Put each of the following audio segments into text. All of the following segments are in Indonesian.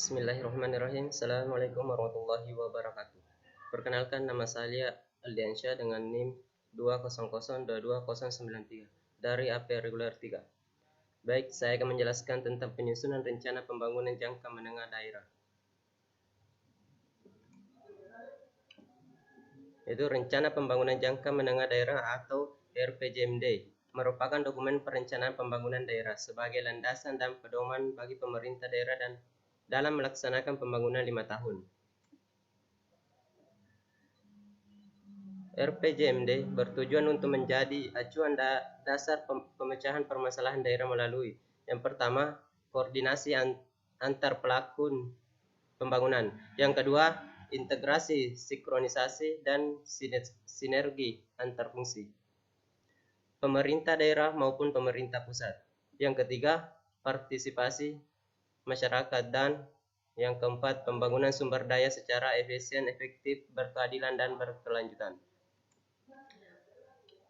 Bismillahirrahmanirrahim. Assalamualaikum warahmatullahi wabarakatuh. Perkenalkan, nama saya Aldiansyah dengan NIM 2002293 dari AP Reguler 3. Baik, saya akan menjelaskan tentang penyusunan rencana pembangunan jangka menengah daerah. Itu rencana pembangunan jangka menengah daerah atau RPJMD merupakan dokumen perencanaan pembangunan daerah sebagai landasan dan pedoman bagi pemerintah daerah dan dalam melaksanakan pembangunan 5 tahun. RPJMD bertujuan untuk menjadi acuan dasar pemecahan permasalahan daerah melalui yang pertama, koordinasi antar pelaku pembangunan. Yang kedua, integrasi, sinkronisasi, dan sinergi antar fungsi pemerintah daerah maupun pemerintah pusat. Yang ketiga, partisipasi masyarakat, dan yang keempat, pembangunan sumber daya secara efisien, efektif, berkeadilan, dan berkelanjutan.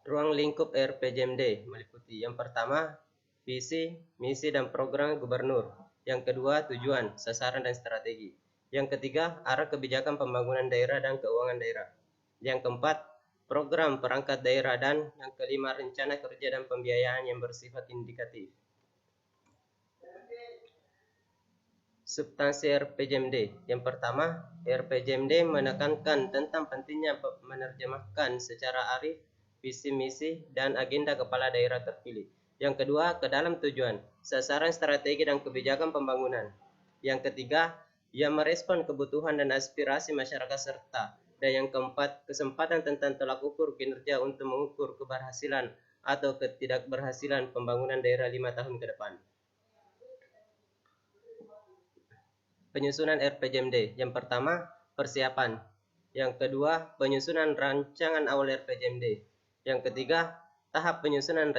Ruang lingkup RPJMD meliputi yang pertama, visi, misi, dan program gubernur. Yang kedua, tujuan, sasaran, dan strategi. Yang ketiga, arah kebijakan pembangunan daerah dan keuangan daerah. Yang keempat, program perangkat daerah, dan yang kelima, rencana kerja dan pembiayaan yang bersifat indikatif. Substansi RPJMD. Yang pertama, RPJMD menekankan tentang pentingnya menerjemahkan secara arif visi misi dan agenda kepala daerah terpilih. Yang kedua, ke dalam tujuan, sasaran, strategi, dan kebijakan pembangunan. Yang ketiga, ia merespon kebutuhan dan aspirasi masyarakat serta. Dan yang keempat, kesempatan tentang tolak ukur kinerja untuk mengukur keberhasilan atau ketidakberhasilan pembangunan daerah 5 tahun ke depan. Penyusunan RPJMD. Yang pertama, persiapan. Yang kedua, penyusunan rancangan awal RPJMD. Yang ketiga, tahap penyusunan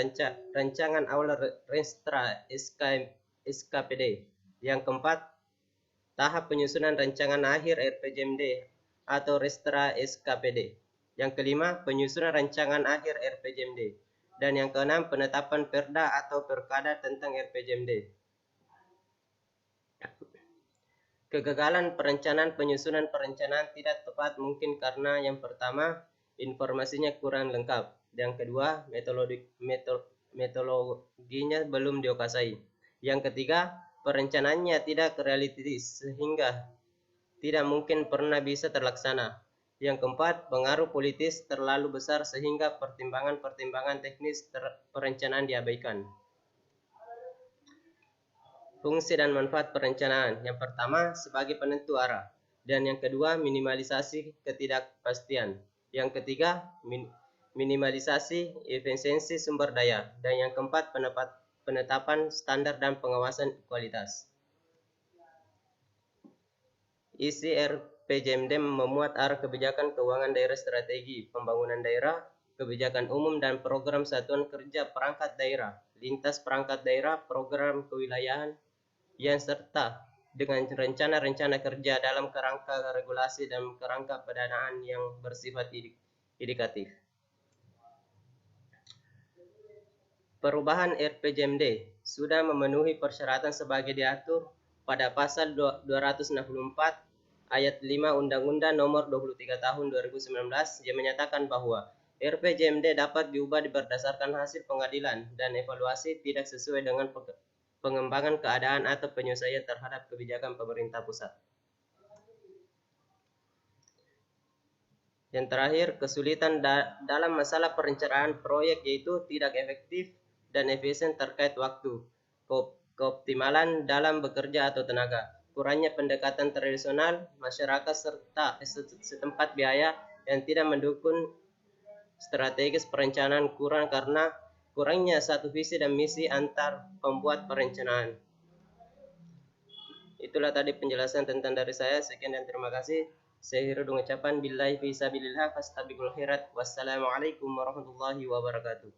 rancangan awal Restra SKPD. Yang keempat, tahap penyusunan rancangan akhir RPJMD atau Restra SKPD. Yang kelima, penyusunan rancangan akhir RPJMD. Dan yang keenam, penetapan Perda atau Perkada tentang RPJMD. Kegagalan penyusunan perencanaan tidak tepat mungkin karena yang pertama, informasinya kurang lengkap. Yang kedua, metodologinya belum dikuasai. Yang ketiga, perencanaannya tidak realistis sehingga tidak mungkin pernah bisa terlaksana. Yang keempat, pengaruh politis terlalu besar sehingga pertimbangan teknis perencanaan diabaikan. Fungsi dan manfaat perencanaan. Yang pertama, sebagai penentu arah. Dan yang kedua, minimalisasi ketidakpastian. Yang ketiga, minimalisasi efisiensi sumber daya. Dan yang keempat, penetapan standar dan pengawasan kualitas. Isi RPJMD memuat arah kebijakan keuangan daerah, strategi pembangunan daerah, kebijakan umum dan program satuan kerja perangkat daerah, lintas perangkat daerah, program kewilayahan, yang serta dengan rencana-rencana kerja dalam kerangka regulasi dan kerangka pendanaan yang bersifat indikatif. Perubahan RPJMD sudah memenuhi persyaratan sebagai diatur pada pasal 264 ayat 5 Undang-Undang Nomor 23 Tahun 2019 yang menyatakan bahwa RPJMD dapat diubah berdasarkan hasil pengadilan dan evaluasi tidak sesuai dengan pengembangan keadaan atau penyesuaian terhadap kebijakan pemerintah pusat. Yang terakhir, kesulitan dalam masalah perencanaan proyek yaitu tidak efektif dan efisien terkait waktu, keoptimalan dalam bekerja atau tenaga, kurangnya pendekatan tradisional masyarakat serta setempat biaya yang tidak mendukung strategis perencanaan kurang karena kurangnya satu visi dan misi antar pembuat perencanaan. Itulah tadi penjelasan tentang dari saya. Sekian dan terima kasih. Saya akhiri dengan ucapan billahi fi sabilillah fastabiqul khairat. Wassalamualaikum warahmatullahi wabarakatuh.